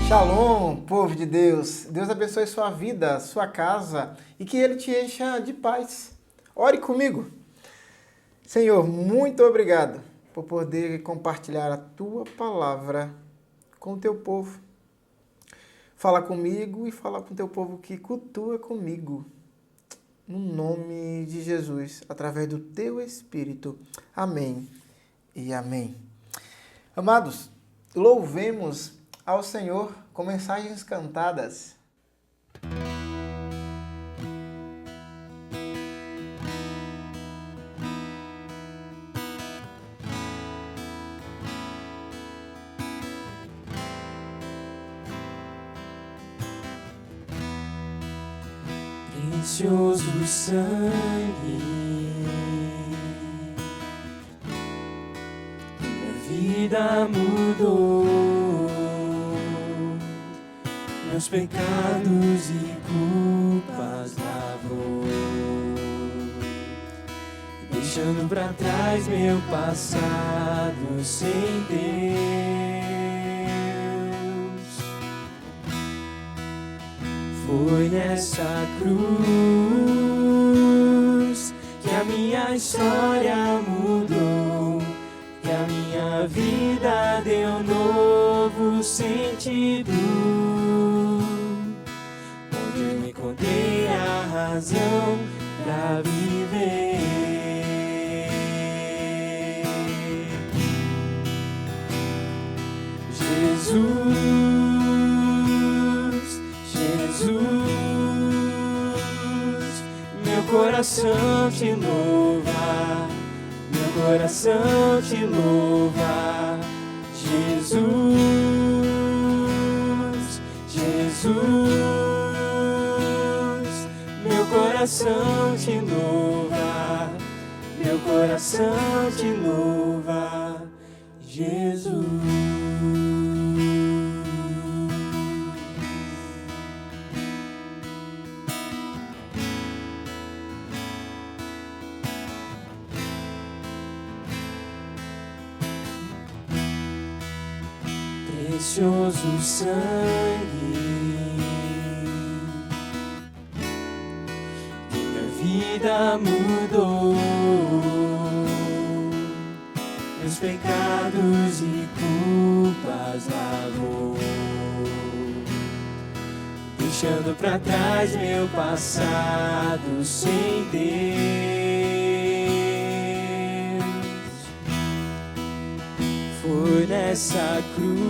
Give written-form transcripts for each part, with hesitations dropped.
Shalom, povo de Deus. Deus abençoe sua vida, sua casa e que Ele te encha de paz. Ore comigo. Senhor, muito obrigado por poder compartilhar a Tua palavra com o Teu povo. Fala comigo e fala com o Teu povo que cultua comigo. No nome de Jesus, através do Teu Espírito. Amém e amém. Amados, louvemos ao Senhor com mensagens cantadas. Precioso sangue, minha vida mudou, meus pecados e culpas lavou, deixando pra trás meu passado sem Deus. Foi nessa cruz que a minha história mudou, que a minha vida deu novo sentido, onde eu encontrei a razão pra viver. Jesus, meu coração te louva, meu coração te louva. Jesus, meu coração te louva, meu coração te louva, Jesus. Precioso sangue, minha vida mudou, meus pecados e culpas lavou, deixando pra trás meu passado sem Deus. Foi nessa cruz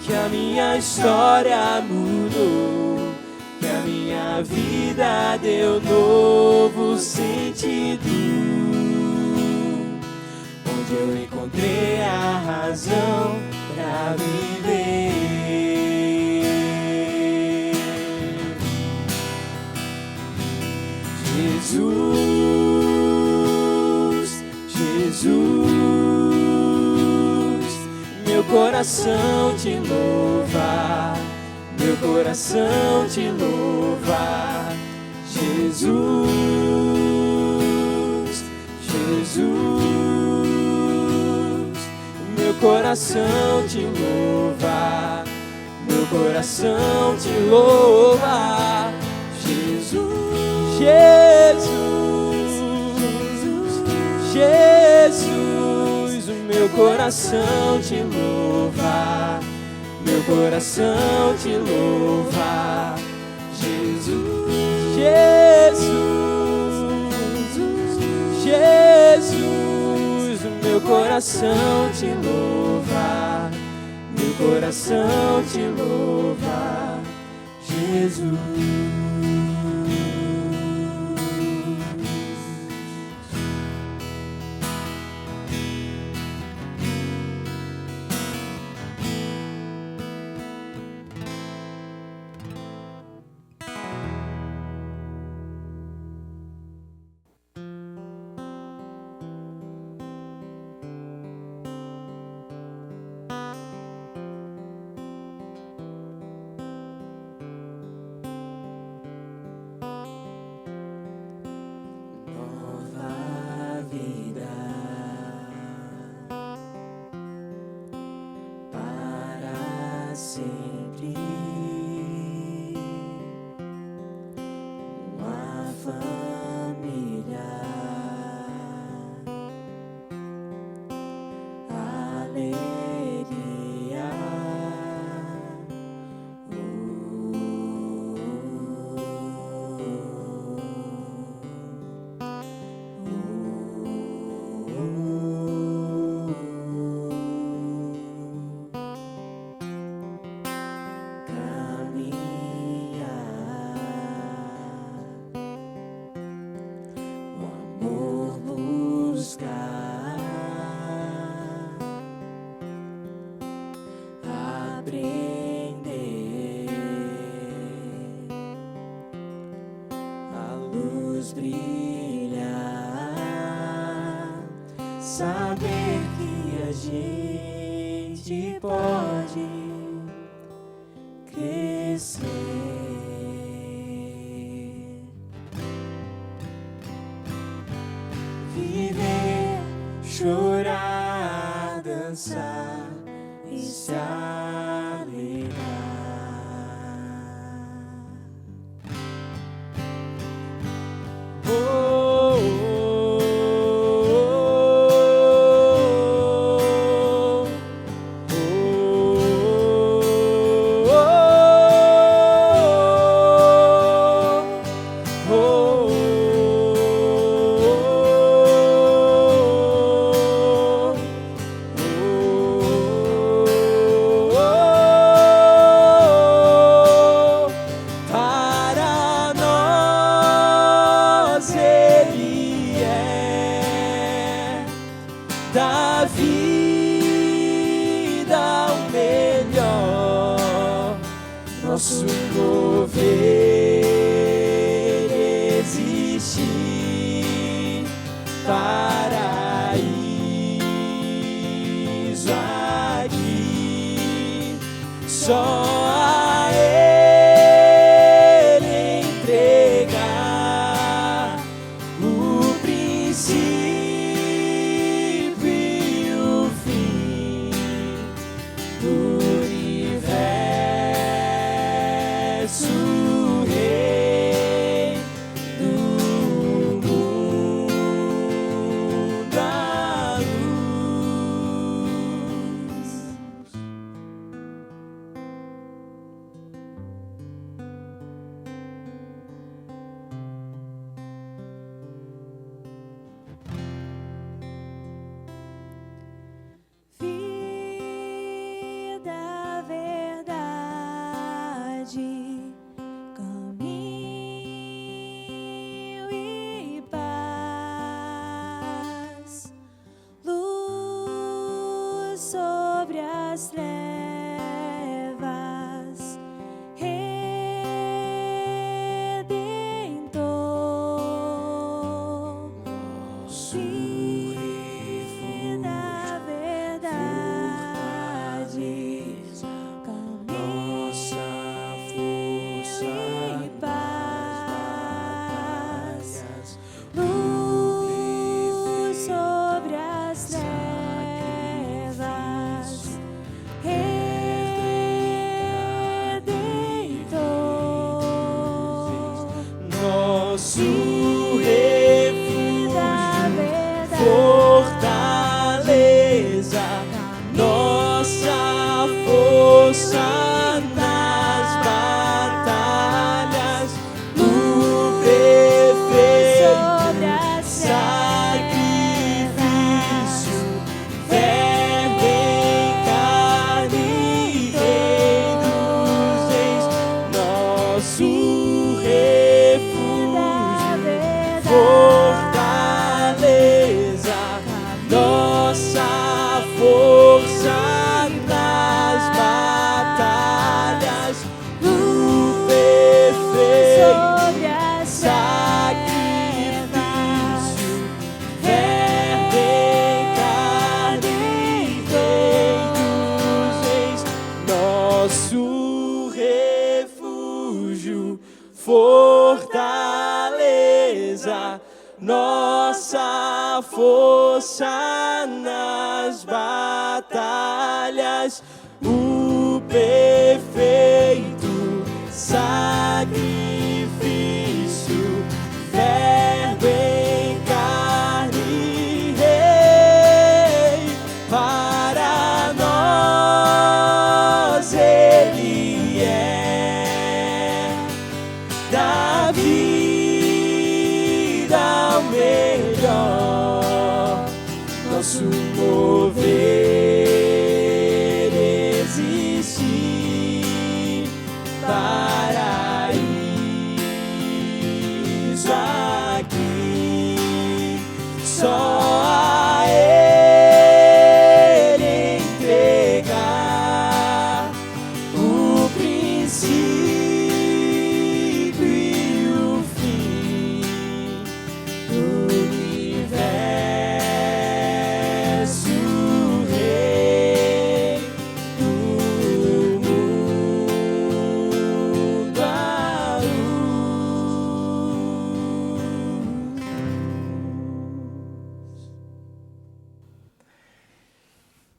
que a minha história mudou, que a minha vida deu novo sentido, onde eu encontrei a razão pra viver. Jesus, meu coração te louva, meu coração te louva. Jesus, meu coração te louva, meu coração te louva. Jesus, o meu coração te louva, meu coração te louva. Jesus, o meu coração te louva, meu coração te louva, Jesus. olhos brilhar, saber que a gente pode crescer, viver, chorar, dançar e se alegrar. Da vida o melhor, nosso mover existir, paraíso aqui, só a Ele entregar o princípio sobre as trevas, Redentor, nosso refúgio, na verdade, nossa força e paz, luz sobre as trevas. Nosso refúgio, fortaleza, nossa força nas batalhas, o perfeito sacrifício, verbo em carne, Rei dos Reis, nosso fortaleza, nossa força nas batalhas, o perfeito sacrifício, verbo em carne, Rei dos Reis, nosso refúgio, fortaleza, nossa força nas batalhas, o perfeito sacrifício, verbo em carne, Rei, para nós Ele é da vida o melhor, nosso mover existir, paraíso aqui, só a Ele entregar o princípio e o fim,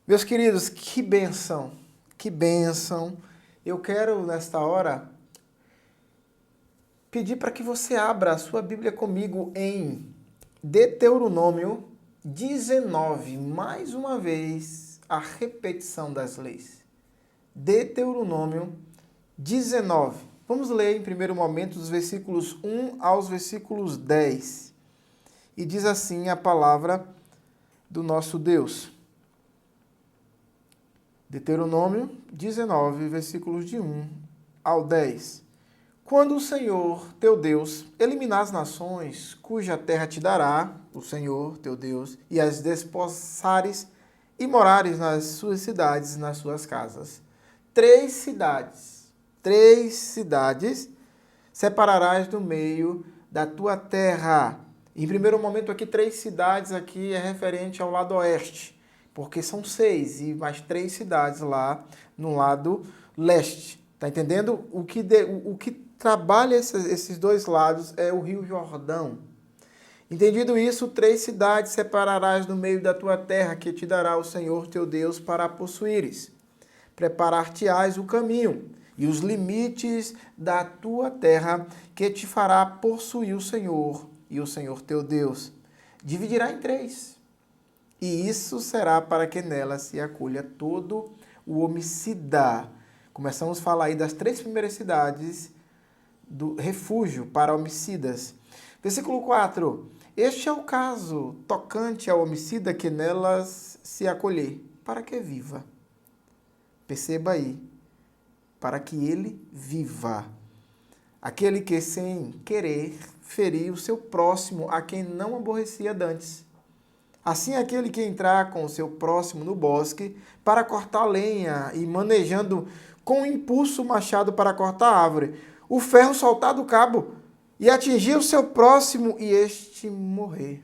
Meus queridos, que bênção, que bênção. Eu quero, nesta hora, pedir para que você abra a sua Bíblia comigo em Deuteronômio 19, mais uma vez, a repetição das leis. Deuteronômio 19. Vamos ler em primeiro momento os versículos 1 aos versículos 10. E diz assim a palavra do nosso Deus. Deuteronômio 19, versículos de 1 ao 10. Quando o Senhor, teu Deus, eliminar as nações cuja terra te dará, o Senhor, teu Deus, e as despossares e morares nas suas cidades, nas suas casas. Três cidades separarás do meio da tua terra. Em primeiro momento aqui, 3 cidades aqui é referente ao lado oeste, porque são 6 e mais 3 cidades lá no lado leste. Tá entendendo? O que trabalha esses dois lados é o Rio Jordão. Entendido isso, 3 cidades separarás no meio da tua terra, que te dará o Senhor teu Deus para a possuíres. Preparar-te-ás o caminho e os limites da tua terra, que te fará possuir o Senhor e o Senhor teu Deus. Dividirá em 3. E isso será para que nela se acolha todo o homicida. Começamos a falar aí das 3 primeiras cidades do refúgio para homicidas. Versículo 4. Este é o caso tocante ao homicida que nelas se acolher, para que viva. Perceba aí, para que ele viva. Aquele que sem querer ferir o seu próximo a quem não aborrecia dantes. Assim, aquele que entrar com o seu próximo no bosque para cortar lenha e manejando com impulso o machado para cortar a árvore, o ferro soltar do cabo e atingir o seu próximo e este morrer.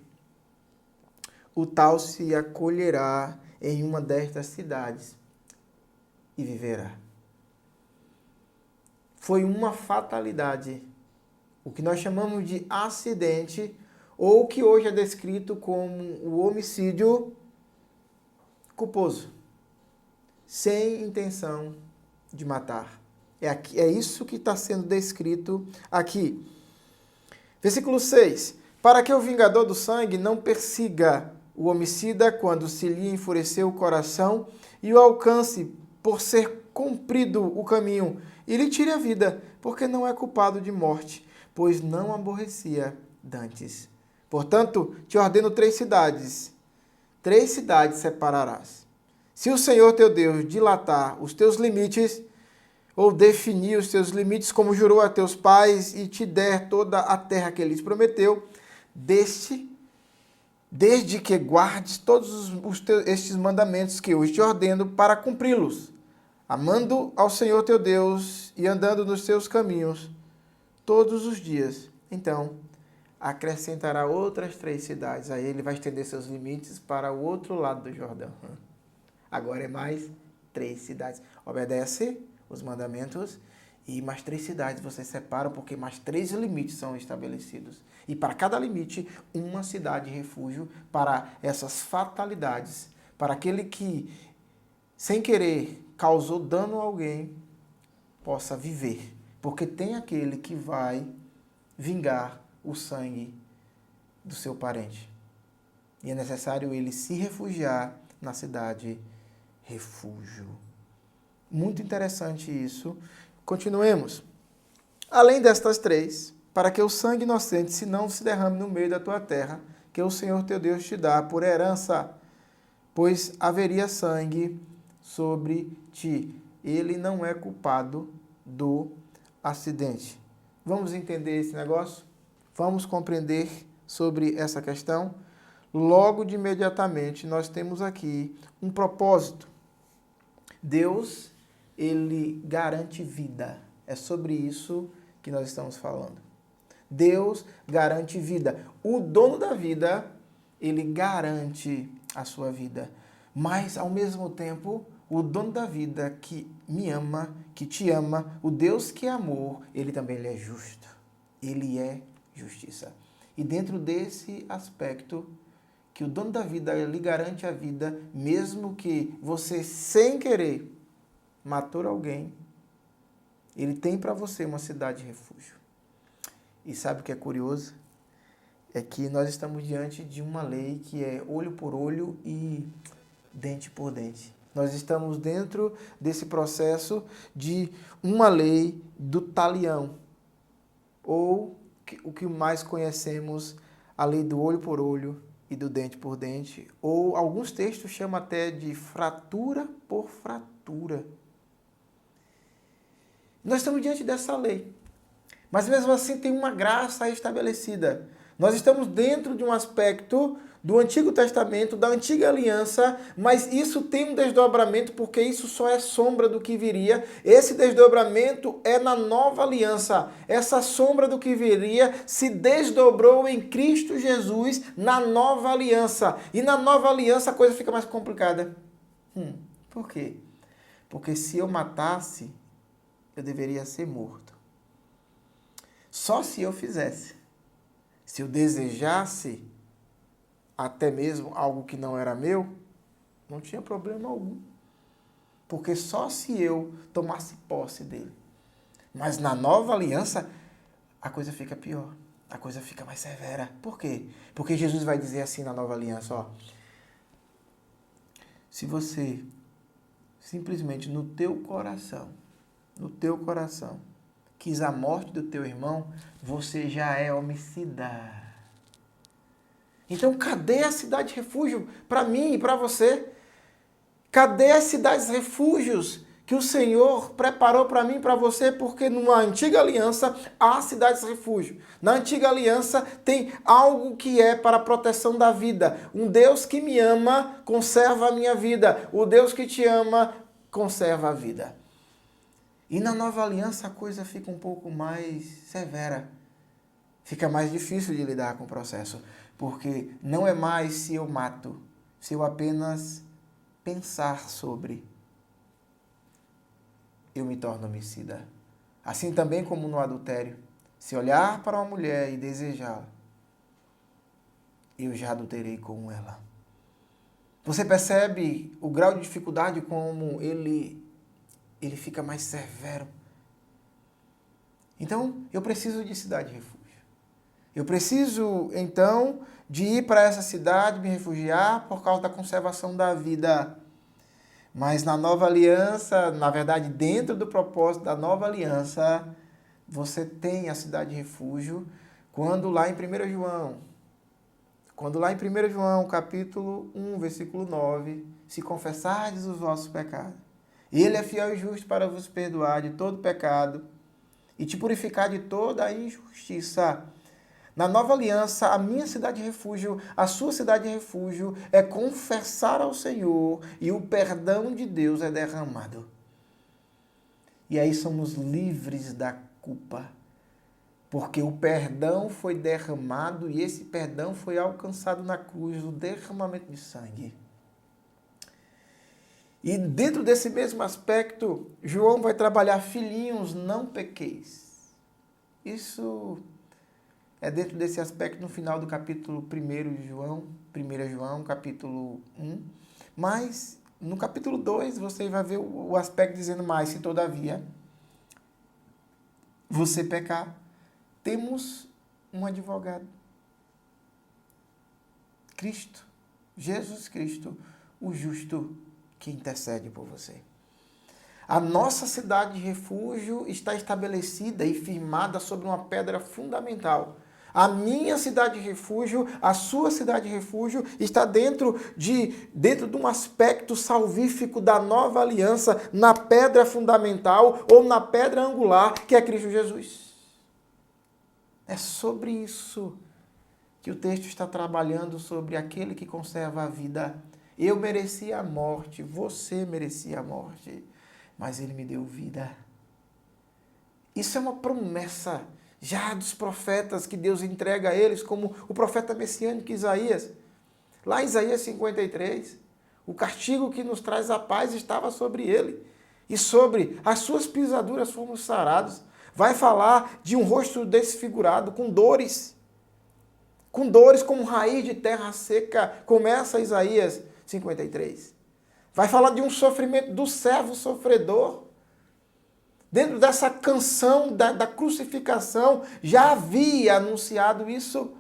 O tal se acolherá em uma destas cidades e viverá. Foi uma fatalidade, o que nós chamamos de acidente, ou que hoje é descrito como o homicídio culposo, sem intenção de matar. É isso que está sendo descrito aqui. Versículo 6. Para que o vingador do sangue não persiga o homicida quando se lhe enfureceu o coração e o alcance por ser cumprido o caminho e lhe tire a vida, porque não é culpado de morte, pois não aborrecia dantes. Portanto, te ordeno 3 cidades. 3 cidades separarás. Se o Senhor teu Deus dilatar os teus limites, ou definir os teus limites, como jurou a teus pais, e te der toda a terra que ele lhes prometeu, desde que guardes todos estes mandamentos que hoje te ordeno para cumpri-los, amando ao Senhor teu Deus e andando nos seus caminhos todos os dias. Então, acrescentará outras 3 cidades. Aí ele vai estender seus limites para o outro lado do Jordão. Agora é mais 3 cidades. Obedece os mandamentos e mais 3 cidades você separa, porque mais 3 limites são estabelecidos. E para cada limite, uma cidade refúgio para essas fatalidades, para aquele que, sem querer, causou dano a alguém, possa viver. Porque tem aquele que vai vingar o sangue do seu parente. E é necessário ele se refugiar na cidade refúgio. Muito interessante isso. Continuemos. Além destas 3, para que o sangue inocente se não se derrame no meio da tua terra, que o Senhor teu Deus te dá por herança, pois haveria sangue sobre ti. Ele não é culpado do acidente. Vamos entender esse negócio? Vamos compreender sobre essa questão? Logo de imediatamente nós temos aqui um propósito. Deus, ele garante vida. É sobre isso que nós estamos falando. Deus garante vida. O dono da vida, ele garante a sua vida. Mas, ao mesmo tempo, o dono da vida que me ama, que te ama, o Deus que é amor, ele também ele é justo. Ele é justiça. E dentro desse aspecto que o dono da vida lhe garante a vida, mesmo que você, sem querer, matou alguém, ele tem para você uma cidade de refúgio. E sabe o que é curioso? É que nós estamos diante de uma lei que é olho por olho e dente por dente. Nós estamos dentro desse processo de uma lei do talião, ou o que mais conhecemos, a lei do olho por olho e do dente por dente, ou alguns textos chamam até de fratura por fratura. Nós estamos diante dessa lei, mas mesmo assim tem uma graça estabelecida. Nós estamos dentro de um aspecto do Antigo Testamento, da Antiga Aliança, mas isso tem um desdobramento, porque isso só é sombra do que viria. Esse desdobramento é na Nova Aliança. Essa sombra do que viria se desdobrou em Cristo Jesus na Nova Aliança. E na Nova Aliança a coisa fica mais complicada. Por quê? Porque se eu matasse, eu deveria ser morto. Só se eu fizesse. Se eu desejasse até mesmo algo que não era meu, não tinha problema algum. Porque só se eu tomasse posse dele. Mas na Nova Aliança, a coisa fica pior. A coisa fica mais severa. Por quê? Porque Jesus vai dizer assim na Nova Aliança, ó. Se você simplesmente no teu coração, quis a morte do teu irmão, você já é homicida. Então, cadê a cidade de refúgio para mim e para você? Cadê as cidades refúgios que o Senhor preparou para mim e para você? Porque numa antiga aliança há cidades refúgio. Na antiga aliança tem algo que é para a proteção da vida. Um Deus que me ama conserva a minha vida. O Deus que te ama conserva a vida. E na nova aliança a coisa fica um pouco mais severa. Fica mais difícil de lidar com o processo. Porque não é mais se eu mato, se eu apenas pensar sobre, eu me torno homicida. Assim também como no adultério. Se olhar para uma mulher e desejá-la, eu já adulterei com ela. Você percebe o grau de dificuldade como ele fica mais severo. Então, eu preciso de cidade de refúgio. Eu preciso, então, de ir para essa cidade, me refugiar por causa da conservação da vida. Mas na nova aliança, na verdade, dentro do propósito da nova aliança, você tem a cidade de refúgio quando lá em 1 João, capítulo 1, versículo 9, se confessardes os vossos pecados, Ele é fiel e justo para vos perdoar de todo pecado e te purificar de toda a injustiça. Na nova aliança, a minha cidade de refúgio, a sua cidade de refúgio é confessar ao Senhor e o perdão de Deus é derramado. E aí somos livres da culpa, porque o perdão foi derramado e esse perdão foi alcançado na cruz, o derramamento de sangue. E dentro desse mesmo aspecto, João vai trabalhar: filhinhos, não pequeis. Isso é dentro desse aspecto no final do capítulo 1 de João, 1 João, capítulo 1. Mas no capítulo 2 você vai ver o aspecto dizendo mais: se todavia você pecar, temos um advogado. Cristo, Jesus Cristo, o justo, que intercede por você. A nossa cidade de refúgio está estabelecida e firmada sobre uma pedra fundamental. A minha cidade de refúgio, a sua cidade de refúgio está dentro de um aspecto salvífico da nova aliança, na pedra fundamental ou na pedra angular, que é Cristo Jesus. É sobre isso que o texto está trabalhando, sobre aquele que conserva a vida. Eu merecia a morte, você merecia a morte, mas Ele me deu vida. Isso é uma promessa já dos profetas que Deus entrega a eles, como o profeta messiânico Isaías. Lá em Isaías 53, o castigo que nos traz a paz estava sobre ele, e sobre as suas pisaduras fomos sarados. Vai falar de um rosto desfigurado, com dores. com dores como raiz de terra seca. Começa Isaías 53. Vai falar de um sofrimento do servo sofredor. Dentro dessa canção da crucificação, já havia anunciado isso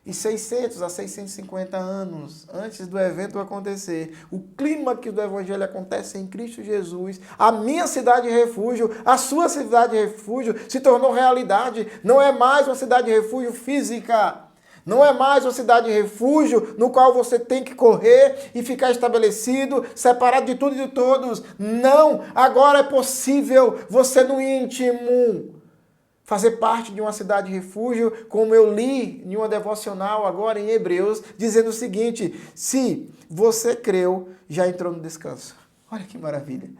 e 600 a 650 anos antes do evento acontecer. O clímax do Evangelho acontece em Cristo Jesus. A minha cidade de refúgio, a sua cidade de refúgio se tornou realidade. Não é mais uma cidade de refúgio física. Não é mais uma cidade de refúgio no qual você tem que correr e ficar estabelecido, separado de tudo e de todos. Não! Agora é possível você no íntimo fazer parte de uma cidade de refúgio, como eu li em uma devocional agora em Hebreus, dizendo o seguinte: se você creu, já entrou no descanso. Olha que maravilha!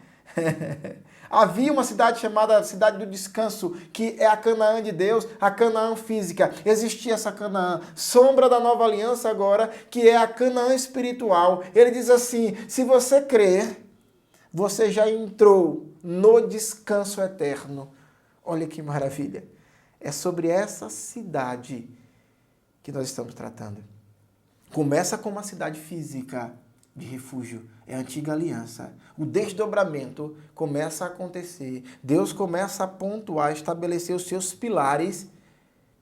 Havia uma cidade chamada Cidade do Descanso, que é a Canaã de Deus, a Canaã física. Existia essa Canaã, sombra da nova aliança agora, que é a Canaã espiritual. Ele diz assim: se você crer, você já entrou no descanso eterno. Olha que maravilha. É sobre essa cidade que nós estamos tratando. Começa com uma cidade física de refúgio, é a antiga aliança. O desdobramento começa a acontecer. Deus começa a pontuar, estabelecer os seus pilares.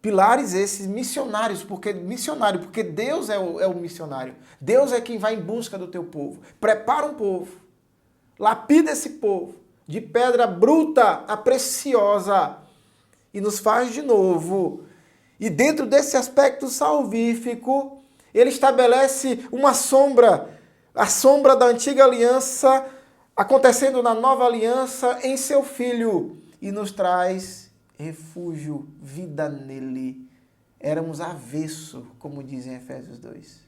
Pilares esses missionários, porque Deus é o missionário. Deus é quem vai em busca do teu povo. Prepara um povo. Lapida esse povo de pedra bruta a preciosa e nos faz de novo. E dentro desse aspecto salvífico, ele estabelece uma sombra, a sombra da antiga aliança acontecendo na nova aliança em seu Filho e nos traz refúgio, vida nele. Éramos avesso, como diz em Efésios 2,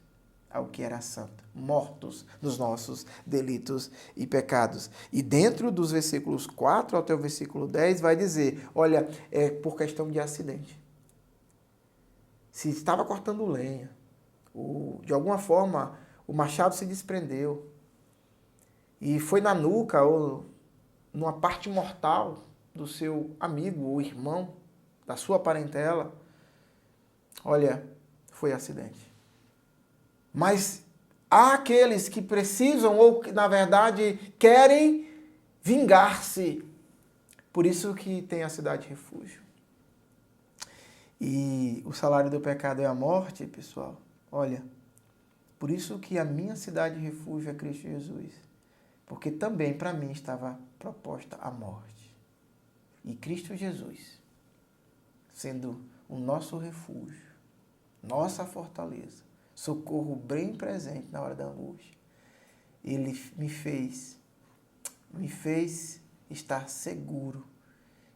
ao que era santo, mortos nos nossos delitos e pecados. E dentro dos versículos 4 até o versículo 10 vai dizer, olha, é por questão de acidente. Se estava cortando lenha, de alguma forma o machado se desprendeu e foi na nuca ou numa parte mortal do seu amigo ou irmão, da sua parentela, olha, foi acidente. Mas há aqueles que precisam ou que, na verdade, querem vingar-se. Por isso que tem a cidade de refúgio. E o salário do pecado é a morte, pessoal. Olha, por isso que a minha cidade de refúgio é Cristo Jesus. Porque também para mim estava proposta a morte. E Cristo Jesus, sendo o nosso refúgio, nossa fortaleza, socorro bem presente na hora da angústia, ele me fez estar seguro.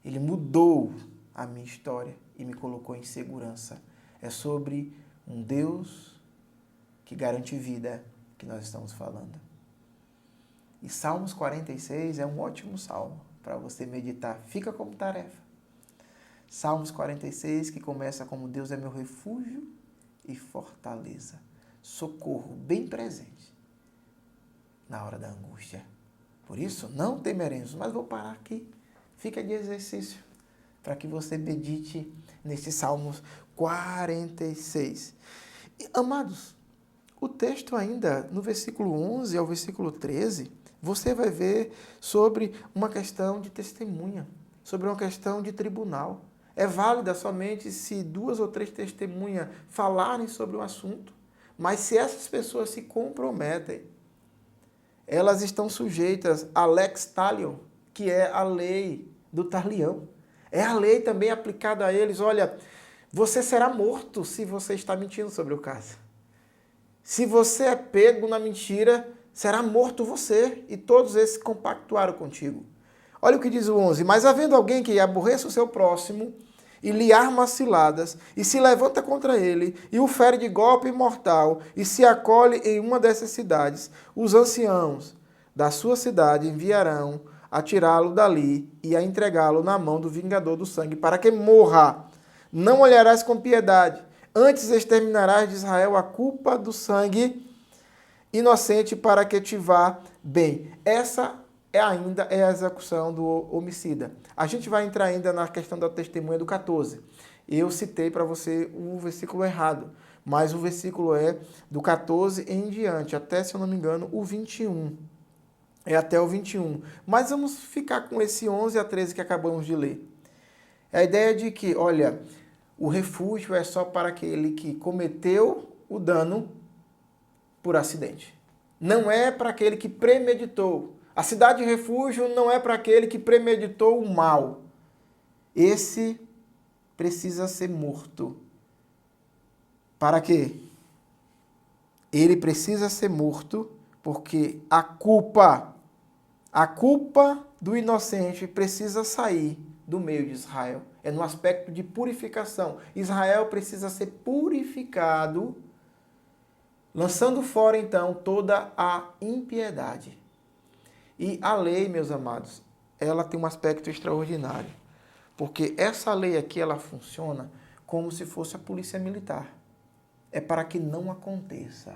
Ele mudou a minha história e me colocou em segurança. É sobre um Deus que garante vida que nós estamos falando. E Salmos 46 é um ótimo salmo para você meditar. Fica como tarefa. Salmos 46, que começa como Deus é meu refúgio e fortaleza. Socorro bem presente na hora da angústia. Por isso, não temeremos. Mas vou parar aqui. Fica de exercício para que você medite nesse Salmos 46. E, amados, o texto ainda, no versículo 11 ao versículo 13, você vai ver sobre uma questão de testemunha, sobre uma questão de tribunal. É válida somente se 2 ou 3 testemunhas falarem sobre o assunto. Mas se essas pessoas se comprometem, elas estão sujeitas à lex talion, que é a lei do talião. É a lei também aplicada a eles. Olha, você será morto se você está mentindo sobre o caso. Se você é pego na mentira, será morto você e todos esses compactuaram contigo. Olha o que diz o 11. Mas havendo alguém que aborreça o seu próximo e lhe arma ciladas, e se levanta contra ele, e o fere de golpe mortal, e se acolhe em uma dessas cidades, os anciãos da sua cidade enviarão a tirá-lo dali e a entregá-lo na mão do vingador do sangue, para que morra. Não olharás com piedade, antes exterminarás de Israel a culpa do sangue inocente, para que te vá bem. Essa ainda é a execução do homicida. A gente vai entrar ainda na questão da testemunha do 14. Eu citei para você o versículo errado, mas o versículo é do 14 em diante, até, se eu não me engano, o 21. É até o 21. Mas vamos ficar com esse 11 a 13 que acabamos de ler. É a ideia de que, olha, o refúgio é só para aquele que cometeu o dano por acidente. Não é para aquele que premeditou. A cidade de refúgio não é para aquele que premeditou o mal. Esse precisa ser morto. Para quê? Ele precisa ser morto porque a culpa do inocente precisa sair do meio de Israel. É no aspecto de purificação. Israel precisa ser purificado, lançando fora então toda a impiedade. E a lei, meus amados, ela tem um aspecto extraordinário. Porque essa lei aqui, ela funciona como se fosse a polícia militar. É para que não aconteça.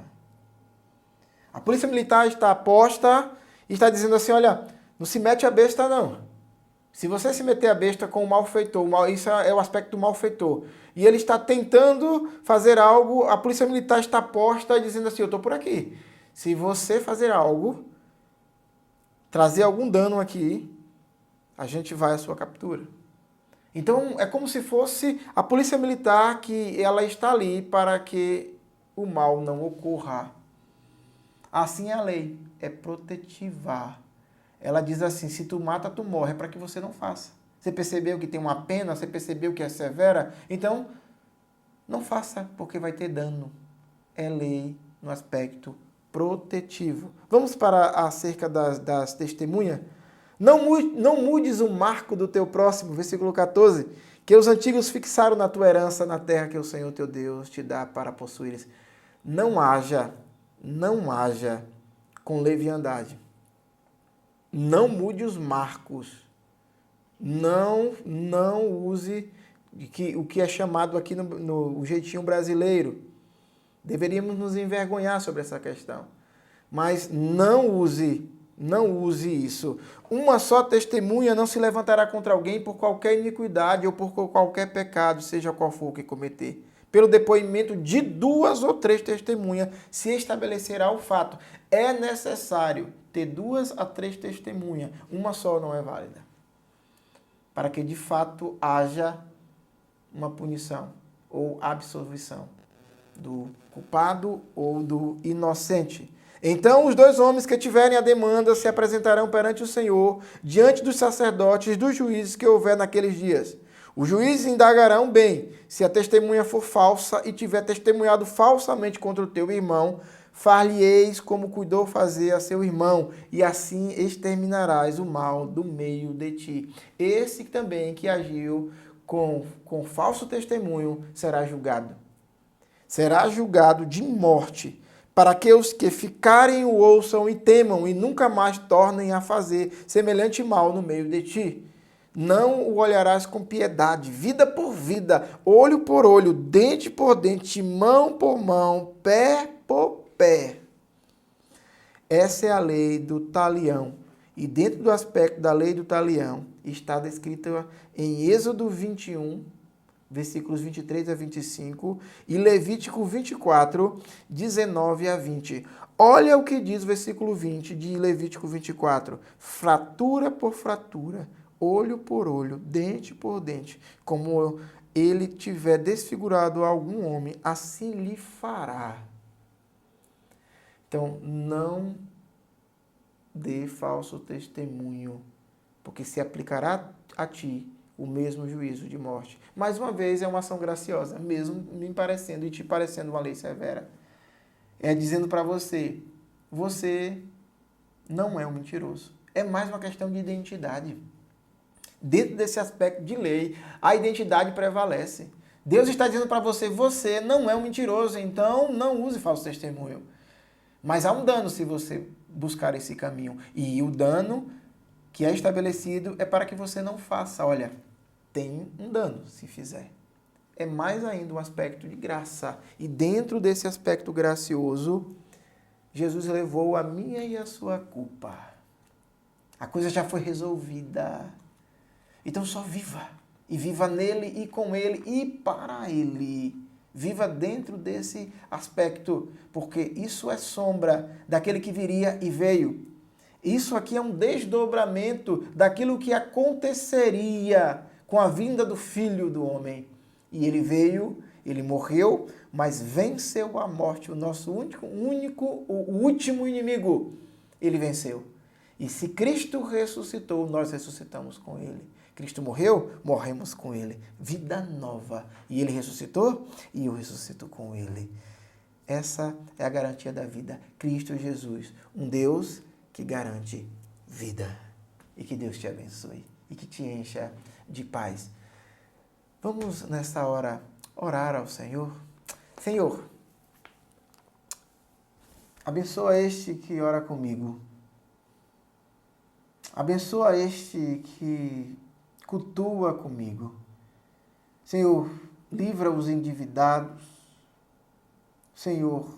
A polícia militar está posta e está dizendo assim, olha, não se mete a besta não. Se você se meter a besta com o malfeitor, isso é o aspecto do malfeitor, e ele está tentando fazer algo, a polícia militar está posta dizendo assim, eu estou por aqui. Se você fazer algo, trazer algum dano aqui, a gente vai à sua captura. Então, é como se fosse a polícia militar que ela está ali para que o mal não ocorra. Assim é a lei, é protetiva. Ela diz assim, se tu mata, tu morre, é para que você não faça. Você percebeu que tem uma pena, você percebeu que é severa? Então, não faça, porque vai ter dano. É lei no aspecto protetivo. Vamos para acerca das testemunhas? Não mudes o marco do teu próximo, versículo 14, que os antigos fixaram na tua herança na terra que o Senhor teu Deus te dá para possuires. Não haja com leviandade. Não mude os marcos. Não use o que é chamado aqui no jeitinho brasileiro. Deveríamos nos envergonhar sobre essa questão. Mas não use isso. Uma só testemunha não se levantará contra alguém por qualquer iniquidade ou por qualquer pecado, seja qual for o que cometer. Pelo depoimento de 2 ou 3 testemunhas, se estabelecerá o fato. É necessário ter 2 a 3 testemunhas. Uma só não é válida. Para que, de fato, haja uma punição ou absolvição do culpado ou do inocente. Então os 2 homens que tiverem a demanda se apresentarão perante o Senhor, diante dos sacerdotes e dos juízes que houver naqueles dias. Os juízes indagarão bem, se a testemunha for falsa e tiver testemunhado falsamente contra o teu irmão, far-lhe-eis como cuidou fazer a seu irmão, e assim exterminarás o mal do meio de ti. Esse também que agiu com falso testemunho será julgado. Será julgado de morte, para que os que ficarem o ouçam e temam, e nunca mais tornem a fazer semelhante mal no meio de ti. Não o olharás com piedade, vida por vida, olho por olho, dente por dente, mão por mão, pé por pé. Essa é a lei do talião. E dentro do aspecto da lei do talião, está descrita em Êxodo 21, versículos 23 a 25, e Levítico 24, 19 a 20. Olha o que diz o versículo 20 de Levítico 24. Fratura por fratura, olho por olho, dente por dente. Como ele tiver desfigurado algum homem, assim lhe fará. Então, não dê falso testemunho, porque se aplicará a ti o mesmo juízo de morte. Mais uma vez, é uma ação graciosa, mesmo me parecendo e te parecendo uma lei severa. É dizendo para você, você não é um mentiroso. É mais uma questão de identidade. Dentro desse aspecto de lei, a identidade prevalece. Deus está dizendo para você, você não é um mentiroso, então não use falso testemunho. Mas há um dano se você buscar esse caminho. E o dano que é estabelecido é para que você não faça. Olha, tem um dano se fizer. É mais ainda um aspecto de graça. E dentro desse aspecto gracioso, Jesus levou a minha e a sua culpa. A coisa já foi resolvida. Então só viva. E viva nele e com ele e para ele. Viva dentro desse aspecto, porque isso é sombra daquele que viria e veio. Isso aqui é um desdobramento daquilo que aconteceria com a vinda do Filho do Homem. E ele veio, ele morreu, mas venceu a morte, o nosso o último inimigo. Ele venceu. E se Cristo ressuscitou, nós ressuscitamos com ele. Cristo morreu, morremos com ele. Vida nova. E ele ressuscitou, e eu ressuscito com ele. Essa é a garantia da vida. Cristo Jesus, um Deus que garante vida. E que Deus te abençoe e que te encha de paz. Vamos, nesta hora, orar ao Senhor. Senhor, abençoa este que ora comigo. Abençoa este que cultua comigo. Senhor, livra os endividados. Senhor,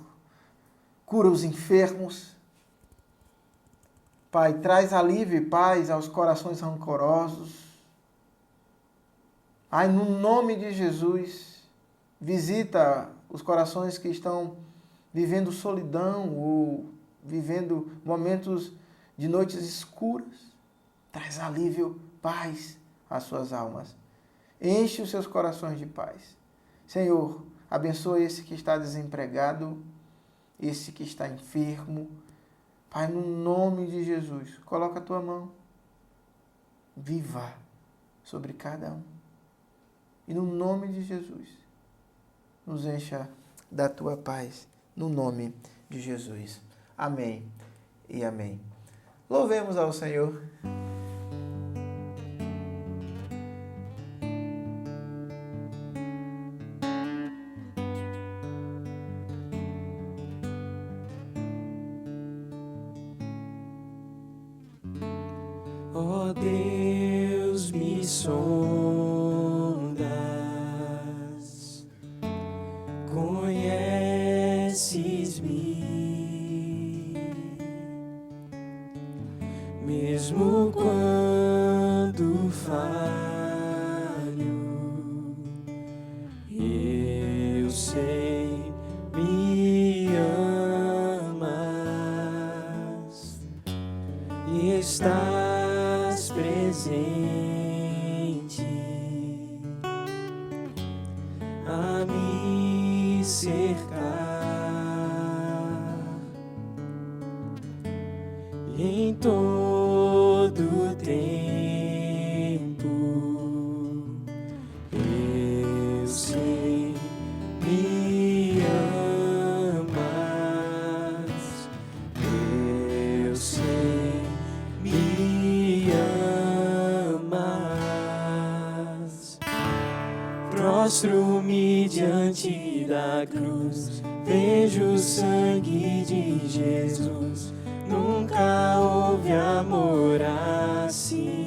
cura os enfermos. Pai, traz alívio e paz aos corações rancorosos. Ai, no nome de Jesus, visita os corações que estão vivendo solidão ou vivendo momentos de noites escuras. Traz alívio, paz às suas almas. Enche os seus corações de paz. Senhor, abençoa esse que está desempregado, esse que está enfermo. Pai, no nome de Jesus, coloca a tua mão viva sobre cada um. E no nome de Jesus, nos encha da tua paz. No nome de Jesus. Amém e amém. Louvemos ao Senhor. Ó Deus, me sondas, conheces-me, mesmo quando falho, eu sei, me amas e estás presente a me cercar em todo tempo. Eu sei, me amas, eu sei, me amas. Prostro-me diante da cruz, vejo o sangue de Jesus. Nunca houve amor assim.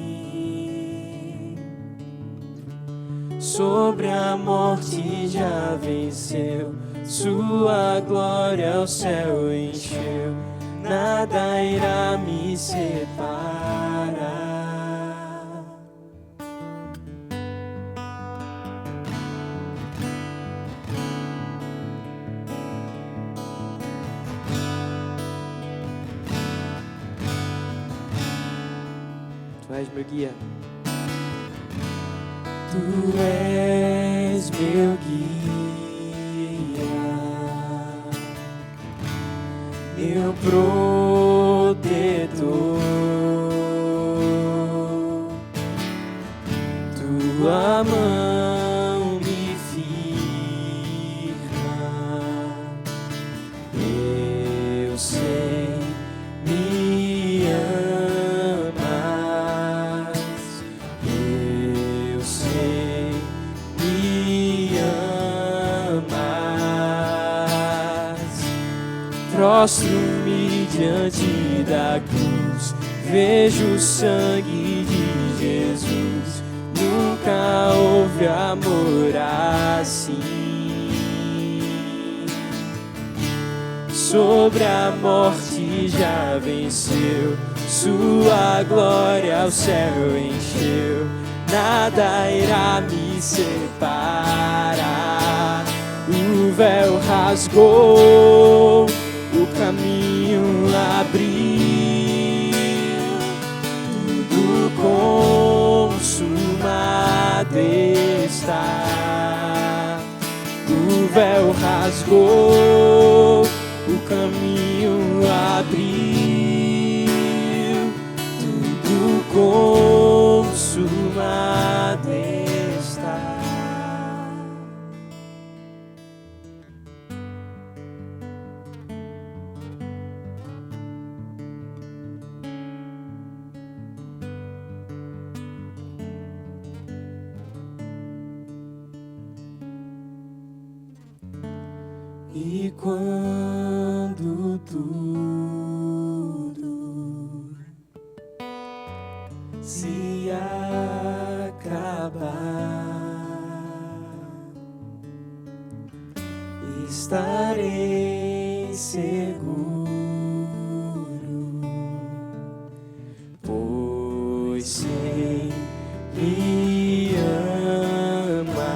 Sobre a morte já venceu, sua glória o céu encheu. Nada irá me separar. Tu és meu guia. Tu és meu guia, meu protetor. Tua mão me firma, eu sei, me amas, eu sei, me amas. Prostro-me diante da cruz, vejo o sangue de Jesus. Nunca houve amor assim. Sobre a morte já venceu, sua glória o céu encheu. Nada irá me separar. véu rasgou, o caminho abriu, tudo consumado está. O véu rasgou, o caminho abriu, tudo consumado está. E quando tudo se acabar, estarei seguro, pois sei que amas,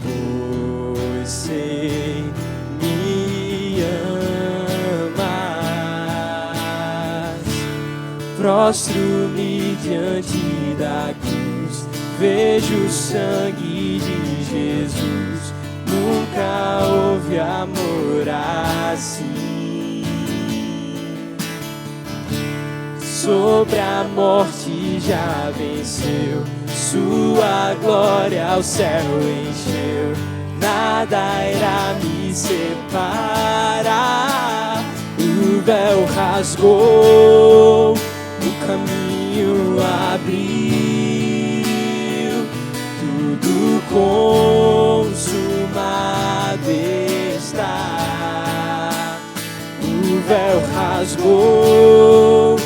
pois sei me amas. Prostro-me diante da cruz, vejo o sangue de Jesus. Nunca houve amor assim. Sobre a morte já venceu, sua glória ao céu encheu. Nada irá me separar. O véu rasgou, o caminho abriu, tudo consumado está. O véu rasgou,